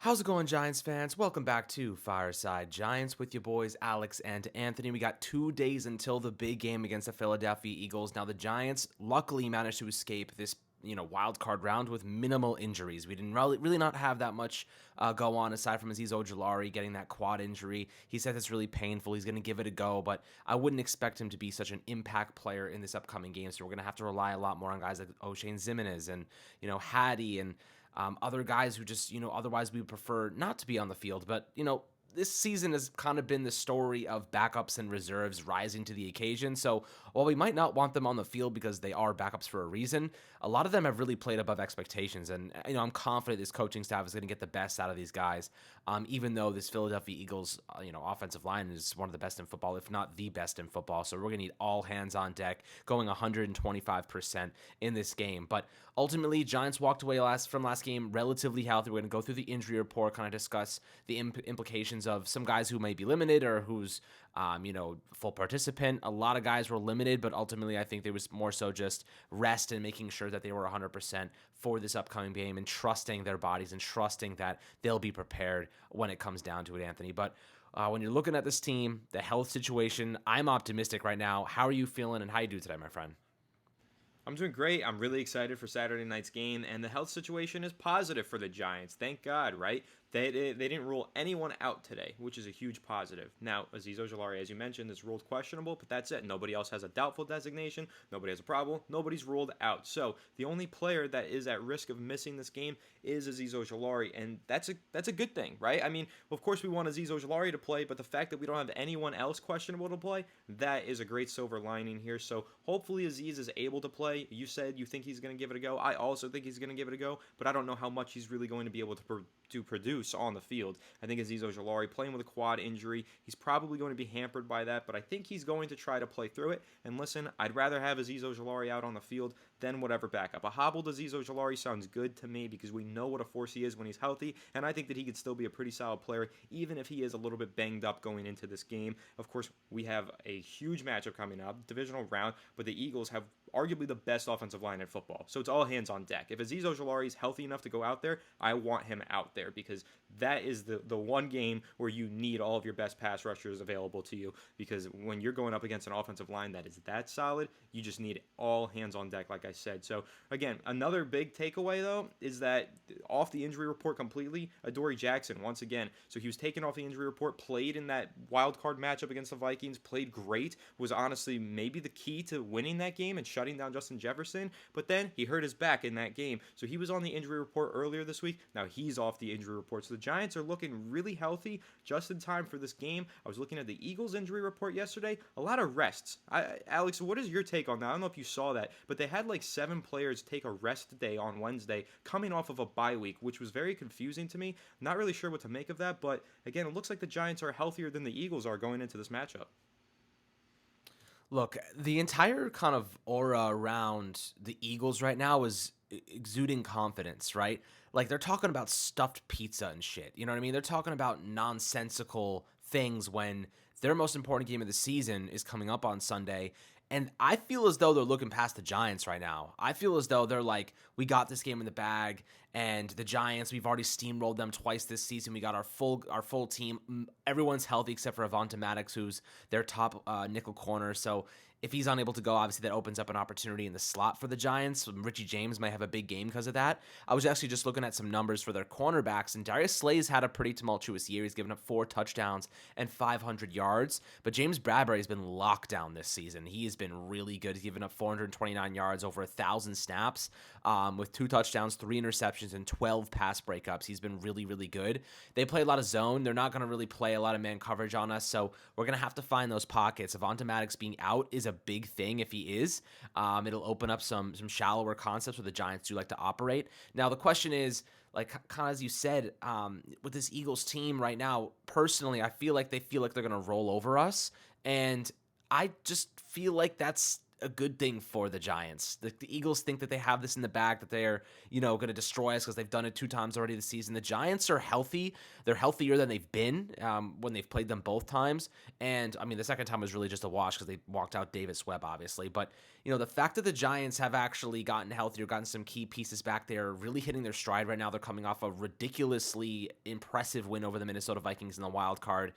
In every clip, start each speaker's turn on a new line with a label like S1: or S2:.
S1: How's it going, Giants fans? Welcome back to Fireside Giants with your boys Alex and Anthony. We got 2 days until the big game against the Philadelphia Eagles. Now, the Giants luckily managed to escape this wild card round with minimal injuries. We didn't really not have that much go on aside from Azeez Ojulari getting that quad injury. He said it's really painful. He's going to give it a go, but I wouldn't expect him to be such an impact player in this upcoming game. So we're going to have to rely a lot more on guys like O'Shane Ximines and Hattie and other guys who just, otherwise we would prefer not to be on the field. But, this season has kind of been the story of backups and reserves rising to the occasion. So while we might not want them on the field because they are backups for a reason, a lot of them have really played above expectations. And, I'm confident this coaching staff is going to get the best out of these guys, even though this Philadelphia Eagles, offensive line is one of the best in football, if not the best in football. So we're going to need all hands on deck, going 125% in this game. But ultimately, Giants walked away from last game relatively healthy. We're going to go through the injury report, kind of discuss the implications of some guys who may be limited or who's, full participant. A lot of guys were limited, but ultimately I think there was more so just rest and making sure that they were 100% for this upcoming game and trusting their bodies and trusting that they'll be prepared when it comes down to it, Anthony. But when you're looking at this team, the health situation, I'm optimistic right now. How are you feeling and how you do today, my friend?
S2: I'm doing great. I'm really excited for Saturday night's game, and the health situation is positive for the Giants. Thank God, right? They didn't rule anyone out today, which is a huge positive. Now, Azeez Ojulari, as you mentioned, is ruled questionable, but that's it. Nobody else has a doubtful designation. Nobody has a problem. Nobody's ruled out. So the only player that is at risk of missing this game is Azeez Ojulari, and that's a good thing, right? I mean, of course we want Azeez Ojulari to play, but the fact that we don't have anyone else questionable to play, that is a great silver lining here. So hopefully Azeez is able to play. You said you think he's going to give it a go. I also think he's going to give it a go, but I don't know how much he's really going to be able to produce on the field. I think Azeez Ojulari playing with a quad injury, he's probably going to be hampered by that, but I think he's going to try to play through it. And listen, I'd rather have Azeez Ojulari out on the field than whatever backup. A hobbled Azeez Ojulari sounds good to me because we know what a force he is when he's healthy, and I think that he could still be a pretty solid player even if he is a little bit banged up going into this game. Of course, we have a huge matchup coming up, divisional round, but the Eagles have arguably the best offensive line in football. So it's all hands on deck. If Azeez Ojulari is healthy enough to go out there, I want him out there because that is the one game where you need all of your best pass rushers available to you, because when you're going up against an offensive line that is that solid, you just need all hands on deck, like I said. So again, another big takeaway though is that off the injury report completely, Adoree Jackson once again. So he was taken off the injury report, played in that wild card matchup against the Vikings, played great, was honestly maybe the key to winning that game and shutting down Justin Jefferson, but then he hurt his back in that game. So he was on the injury report earlier this week. Now he's off the injury report. So the Giants are looking really healthy just in time for this game. I was looking at the Eagles injury report yesterday. A lot of rests. Alex, what is your take on that? I don't know if you saw that, but they had like 7 players take a rest day on Wednesday coming off of a bye week, which was very confusing to me. Not really sure what to make of that, but again, it looks like the Giants are healthier than the Eagles are going into this matchup.
S1: Look, the entire kind of aura around the Eagles right now is exuding confidence, right? Like they're talking about stuffed pizza and shit. You know what I mean? They're talking about nonsensical things when their most important game of the season is coming up on Sunday. And I feel as though they're looking past the Giants right now. I feel as though they're like, we got this game in the bag, and the Giants, we've already steamrolled them twice this season. We got our full team. Everyone's healthy except for Avonte Maddox, who's their top nickel corner. So if he's unable to go, obviously that opens up an opportunity in the slot for the Giants. Richie James might have a big game because of that. I was actually just looking at some numbers for their cornerbacks, and Darius Slay's had a pretty tumultuous year. He's given up 4 touchdowns and 500 yards, but James Bradbury has been locked down this season. He has been really good. He's given up 429 yards, over 1,000 snaps, with 2 touchdowns, 3 interceptions, and 12 pass breakups. He's been really, really good. They play a lot of zone. They're not going to really play a lot of man coverage on us, so we're going to have to find those pockets. Avonte Maddox being out is a big thing if he is. It'll open up some shallower concepts where the Giants do like to operate. Now, the question is, like kind of as you said, with this Eagles team right now, personally, I feel like they're going to roll over us, and I just feel like that's a good thing for the Giants. The Eagles think that they have this in the bag, that they're, going to destroy us because they've done it 2 times already this season. The Giants are healthy. They're healthier than they've been when they've played them both times. And, I mean, the second time was really just a wash because they walked out Davis Webb, obviously. But, the fact that the Giants have actually gotten healthier, gotten some key pieces back there, really hitting their stride right now. They're coming off a ridiculously impressive win over the Minnesota Vikings in the wild card.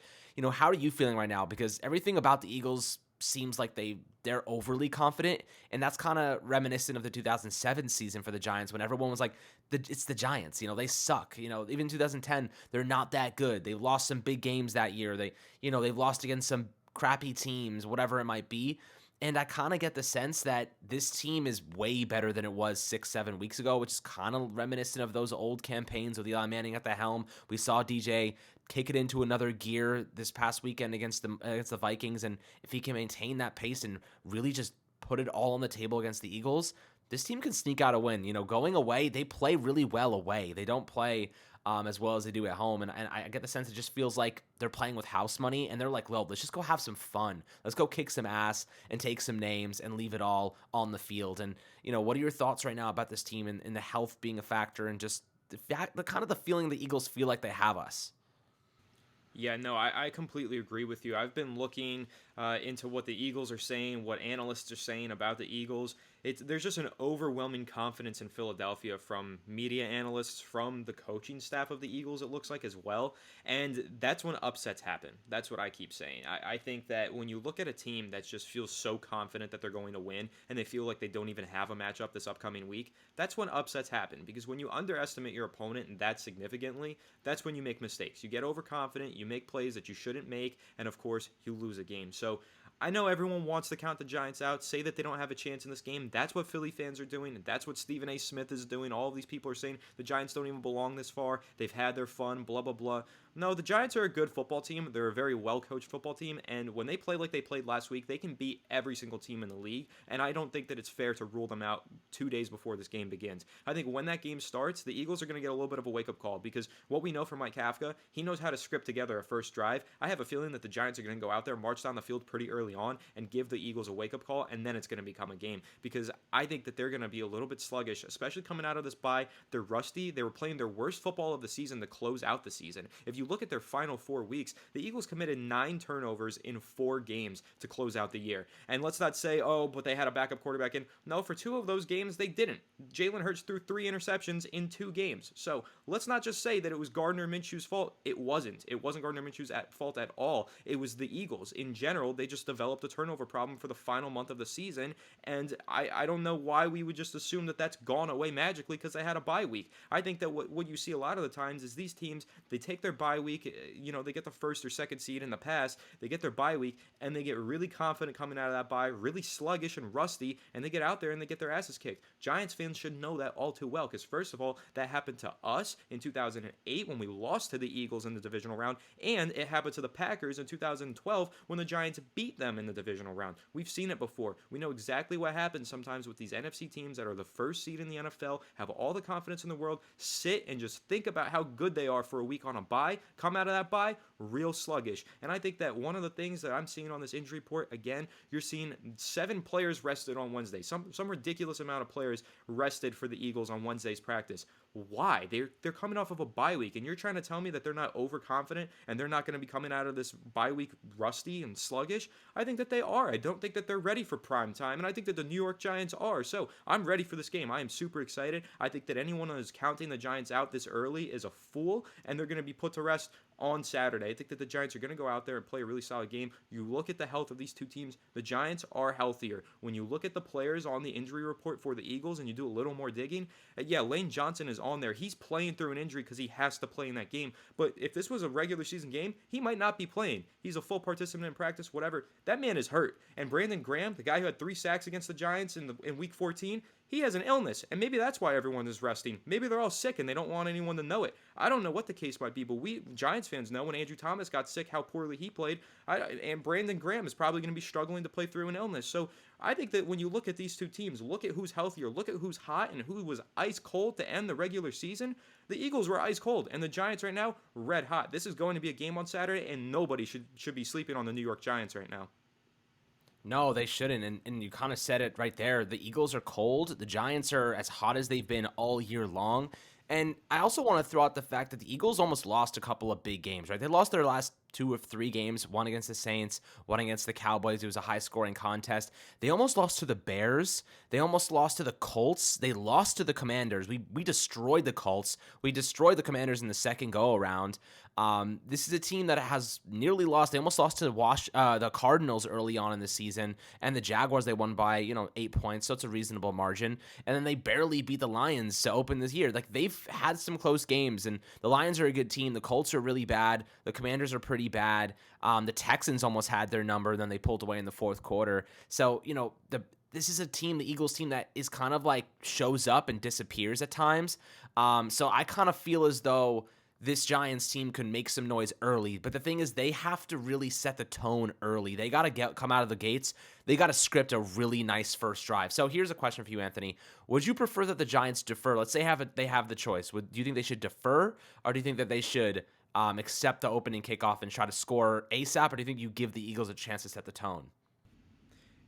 S1: How are you feeling right now? Because everything about the Eagles seems like they're overly confident, and that's kind of reminiscent of the 2007 season for the Giants when everyone was like, it's the Giants, they suck. Even 2010, they're not that good. They lost some big games that year. They've lost against some crappy teams, whatever it might be. And I kind of get the sense that this team is way better than it was 6-7 weeks ago, which is kind of reminiscent of those old campaigns with Eli Manning at the helm. We saw DJ kick it into another gear this past weekend against the Vikings, and if he can maintain that pace and really just put it all on the table against the Eagles, this team can sneak out a win. Going away, they play really well away. They don't play as well as they do at home, and I get the sense it just feels like they're playing with house money, and they're like, well, let's just go have some fun. Let's go kick some ass and take some names and leave it all on the field. And, what are your thoughts right now about this team and the health being a factor and just the kind of the feeling the Eagles feel like they have us?
S2: Yeah, no, I completely agree with you. I've been looking into what the Eagles are saying, what analysts are saying about the Eagles. There's just an overwhelming confidence in Philadelphia from media analysts, from the coaching staff of the Eagles, it looks like as well. And that's when upsets happen. That's what I keep saying. I think that when you look at a team that just feels so confident that they're going to win and they feel like they don't even have a matchup this upcoming week, that's when upsets happen. Because when you underestimate your opponent that significantly, that's when you make mistakes. You get overconfident, you make plays that you shouldn't make, and of course, you lose a game. So I know everyone wants to count the Giants out, say that they don't have a chance in this game. That's what Philly fans are doing, and that's what Stephen A. Smith is doing. All of these people are saying the Giants don't even belong this far. They've had their fun, blah, blah, blah. No, the Giants are a good football team. They're a very well-coached football team, and when they play like they played last week, they can beat every single team in the league, and I don't think that it's fair to rule them out 2 days before this game begins. I think when that game starts, the Eagles are going to get a little bit of a wake-up call, because what we know from Mike Kafka, he knows how to script together a first drive. I have a feeling that the Giants are going to go out there, march down the field pretty early on, and give the Eagles a wake-up call, and then it's going to become a game, because I think that they're going to be a little bit sluggish, especially coming out of this bye. They're rusty. They were playing their worst football of the season to close out the season. If you look at their final 4 weeks, the Eagles committed 9 turnovers in 4 games to close out the year. And let's not say, oh, but they had a backup quarterback in. No, for 2 of those games, they didn't. Jalen Hurts threw 3 interceptions in 2 games. So let's not just say that it was Gardner Minshew's fault. It wasn't. It wasn't Gardner Minshew's fault at all. It was the Eagles. In general, they just developed a turnover problem for the final month of the season, and I don't know why we would just assume that that's gone away magically because they had a bye week. I think that what you see a lot of the times is these teams, they take their bye week, they get the first or second seed in the past, they get their bye week, and they get really confident coming out of that bye, really sluggish and rusty, and they get out there and they get their asses kicked. Giants fans should know that all too well, because first of all, that happened to us in 2008 when we lost to the Eagles in the divisional round, and it happened to the Packers in 2012 when the Giants beat them in the divisional round. We've seen it before. We know exactly what happens sometimes with these NFC teams that are the first seed in the NFL, have all the confidence in the world, sit and just think about how good they are for a week on a bye, come out of that bye, real sluggish. And I think that one of the things that I'm seeing on this injury report, again, you're seeing 7 players rested on Wednesday. Some ridiculous amount of players rested for the Eagles on Wednesday's practice. Why? They're coming off of a bye week, and you're trying to tell me that they're not overconfident and they're not going to be coming out of this bye week rusty and sluggish? I think that they are. I don't think that they're ready for prime time, and I think that the New York Giants are. So I'm ready for this game. I am super excited. I think that anyone who is counting the Giants out this early is a fool, and they're going to be put to rest on Saturday. I think that the Giants are going to go out there and play a really solid game. You look at the health of these two teams, the Giants are healthier. When you look at the players on the injury report for the Eagles and you do a little more digging, yeah, Lane Johnson is on there. He's playing through an injury because he has to play in that game. But if this was a regular season game, he might not be playing. He's a full participant in practice, whatever. That man is hurt. And Brandon Graham, the guy who had 3 sacks against the Giants in week 14, he has an illness, and maybe that's why everyone is resting. Maybe they're all sick and they don't want anyone to know it. I don't know what the case might be, but we Giants fans know when Andrew Thomas got sick how poorly he played, and Brandon Graham is probably going to be struggling to play through an illness. So I think that when you look at these two teams, look at who's healthier, look at who's hot, and who was ice cold to end the regular season. The Eagles were ice cold, and the Giants right now, red hot. This is going to be a game on Saturday, and nobody should be sleeping on the New York Giants right now.
S1: No, they shouldn't. And you kind of said it right there. The Eagles are cold. The Giants are as hot as they've been all year long. And I also want to throw out the fact that the Eagles almost lost a couple of big games, right? They lost their last 2 of 3 games, one against the Saints, one against the Cowboys. It was a high scoring contest. They almost lost to the Bears. They almost lost to the Colts. They lost to the Commanders. We destroyed the Colts. We destroyed the Commanders in the second go around. This is a team that has nearly lost. They almost lost to the Cardinals early on in the season, and the Jaguars they won by 8 points, so it's a reasonable margin. And then they barely beat the Lions to open this year. Like they've had some close games, and the Lions are a good team. The Colts are really bad. The Commanders are pretty bad. The Texans almost had their number, then they pulled away in the fourth quarter. So this is a team, the Eagles team, that is kind of like shows up and disappears at times. So I kind of feel as though this Giants team can make some noise early. But the thing is, they have to really set the tone early. They got to come out of the gates. They got to script a really nice first drive. So here's a question for you, Anthony. Would you prefer that the Giants defer? Let's say they have the choice. Do you think they should defer, or do you think that they should accept the opening kickoff and try to score ASAP, or do you think you give the Eagles a chance to set the tone?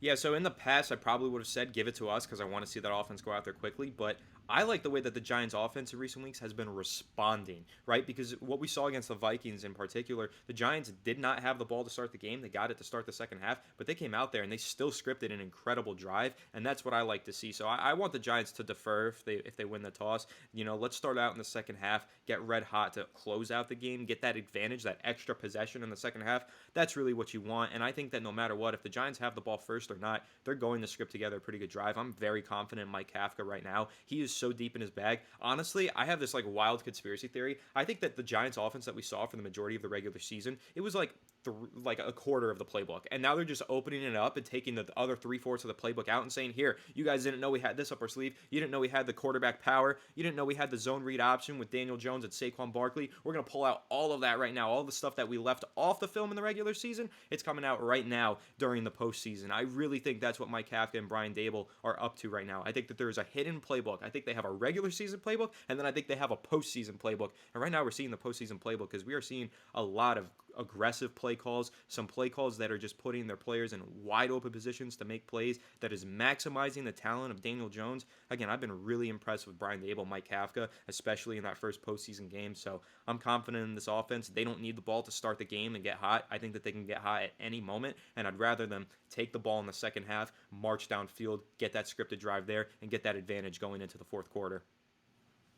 S2: Yeah, so in the past, I probably would have said give it to us because I want to see that offense go out there quickly. But I like the way that the Giants' offense in recent weeks has been responding, right? Because what we saw against the Vikings in particular, the Giants did not have the ball to start the game. They got it to start the second half, but they came out there and they still scripted an incredible drive, and that's what I like to see. So I want the Giants to defer if they win the toss. Let's start out in the second half, get red hot to close out the game, get that advantage, that extra possession in the second half. That's really what you want, and I think that no matter what, if the Giants have the ball first or not, they're going to script together a pretty good drive. I'm very confident in Mike Kafka right now. He is so deep in his bag. Honestly, I have this like wild conspiracy theory. I think that the Giants offense that we saw for the majority of the regular season, it was like a quarter of the playbook. And now they're just opening it up and taking the other 3/4 of the playbook out and saying, here, you guys didn't know we had this up our sleeve. You didn't know we had the quarterback power. You didn't know we had the zone read option with Daniel Jones and Saquon Barkley. We're going to pull out all of that right now. All the stuff that we left off the film in the regular season, it's coming out right now during the postseason. I really think that's what Mike Kafka and Brian Dable are up to right now. I think that there is a hidden playbook. I think they have a regular season playbook, and then I think they have a postseason playbook. And right now we're seeing the postseason playbook because we are seeing a lot of aggressive play calls, some play calls that are just putting their players in wide open positions to make plays, that is maximizing the talent of Daniel Jones. Again, I've been really impressed with Brian Dable, Mike Kafka, especially in that first postseason game. So I'm confident in this offense. They don't need the ball to start the game and get hot. I think that they can get hot at any moment, and I'd rather them take the ball in the second half, march downfield, get that scripted drive there, and get that advantage going into the fourth quarter.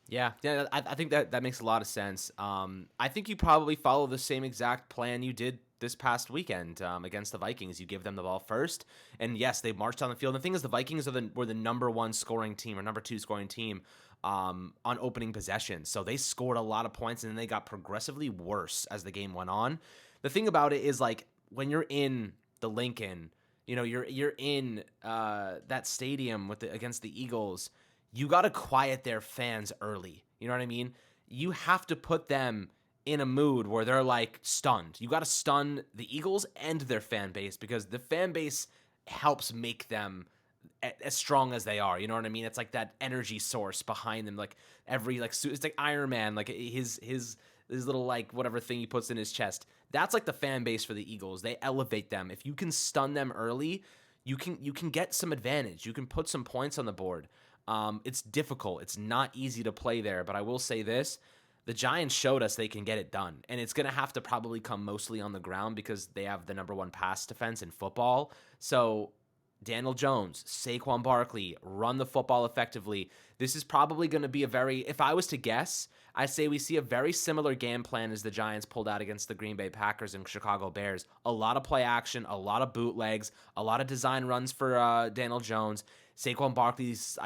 S1: Yeah, I think that makes a lot of sense. I think you probably follow the same exact plan you did this past weekend against the Vikings. You give them the ball first, and yes, they marched on the field. And the thing is, the Vikings were the number one scoring team or number two scoring team on opening possession. So they scored a lot of points, and then they got progressively worse as the game went on. The thing about it is, like, when you're in the Lincoln, you're in that stadium against the Eagles. You got to quiet their fans early. You know what I mean? You have to put them in a mood where they're like stunned. You got to stun the Eagles and their fan base because the fan base helps make them as strong as they are. You know what I mean? It's like that energy source behind them. Like it's like Iron Man, like his little like whatever thing he puts in his chest. That's like the fan base for the Eagles. They elevate them. If you can stun them early, you can get some advantage. You can put some points on the board. It's difficult. It's not easy to play there, but I will say this. The Giants showed us they can get it done, and it's going to have to probably come mostly on the ground because they have the number one pass defense in football. So Daniel Jones, Saquon Barkley, run the football effectively. This is probably going to be if I was to guess, I say we see a very similar game plan as the Giants pulled out against the Green Bay Packers and Chicago Bears. A lot of play action, a lot of bootlegs, a lot of design runs for Daniel Jones. Saquon Barkley's,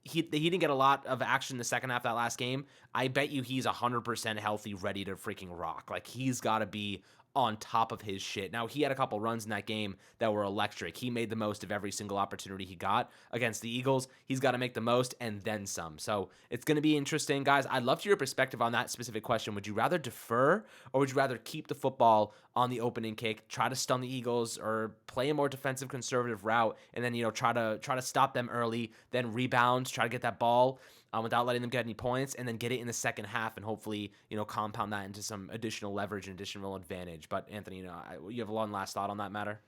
S1: he didn't get a lot of action in the second half of that last game. I bet you he's 100% healthy, ready to freaking rock. Like, he's got to be on top of his shit. Now, he had a couple runs in that game that were electric. He made the most of every single opportunity he got against the Eagles. He's got to make the most and then some. So it's going to be interesting, guys. I'd love your perspective on that specific question. Would you rather defer or would you rather keep the football on the opening kick, try to stun the Eagles or play a more defensive conservative route and then, try to stop them early, then rebound, try to get that ball without letting them get any points, and then get it in the second half and hopefully, compound that into some additional leverage and additional advantage. But Anthony, you have one last thought on that matter?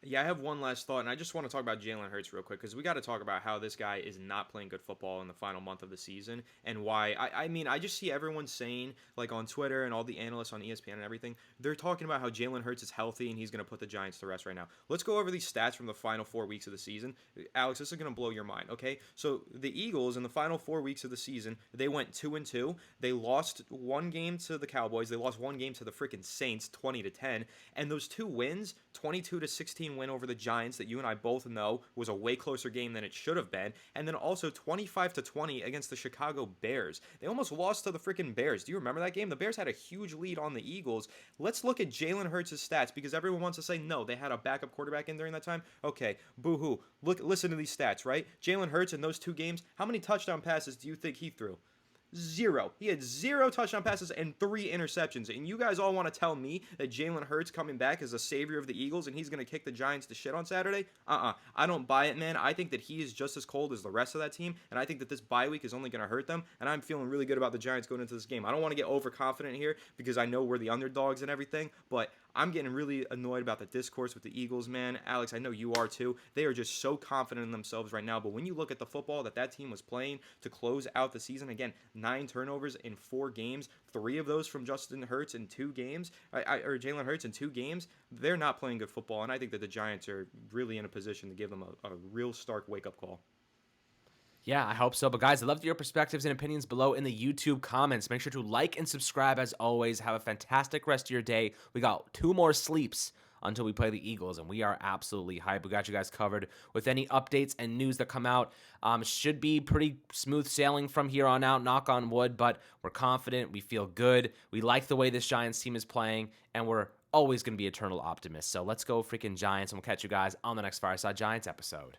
S2: Yeah, I have one last thought, and I just want to talk about Jalen Hurts real quick because we got to talk about how this guy is not playing good football in the final month of the season and why. I mean, I just see everyone saying, like on Twitter and all the analysts on ESPN and everything, they're talking about how Jalen Hurts is healthy and he's going to put the Giants to rest right now. Let's go over these stats from the final 4 weeks of the season. Alex, this is going to blow your mind, okay? So the Eagles in the final 4 weeks of the season, they went 2-2. They lost one game to the Cowboys. They lost one game to the freaking Saints, 20-10. And those two wins, 22-16 win over the Giants that you and I both know was a way closer game than it should have been, and then also 25-20 against the Chicago Bears. They almost lost to the freaking Bears. Do you remember that game? The Bears had a huge lead on the Eagles. Let's look at Jalen Hurts' stats because everyone wants to say no, they had a backup quarterback in during that time. Okay, boo-hoo. Listen to these stats, right? Jalen Hurts in those 2 games, how many touchdown passes do you think he threw? 0. He had 0 touchdown passes and 3 interceptions. And you guys all want to tell me that Jalen Hurts coming back is a savior of the Eagles and he's going to kick the Giants to shit on Saturday? I don't buy it, man. I think that he is just as cold as the rest of that team. And I think that this bye week is only going to hurt them. And I'm feeling really good about the Giants going into this game. I don't want to get overconfident here because I know we're the underdogs and everything. But I'm getting really annoyed about the discourse with the Eagles, man. Alex, I know you are too. They are just so confident in themselves right now. But when you look at the football that team was playing to close out the season, again, 9 turnovers in 4 games, 3 of those from Justin Hurts in 2 games, or Jalen Hurts in 2 games, they're not playing good football. And I think that the Giants are really in a position to give them a real stark wake-up call.
S1: Yeah, I hope so. But guys, I'd love your perspectives and opinions below in the YouTube comments. Make sure to like and subscribe as always. Have a fantastic rest of your day. We got 2 more sleeps until we play the Eagles, and we are absolutely hyped. We got you guys covered with any updates and news that come out. Should be pretty smooth sailing from here on out, knock on wood, but we're confident. We feel good. We like the way this Giants team is playing, and we're always going to be eternal optimists. So let's go freaking Giants, and we'll catch you guys on the next Fireside Giants episode.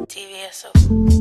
S3: TVSO.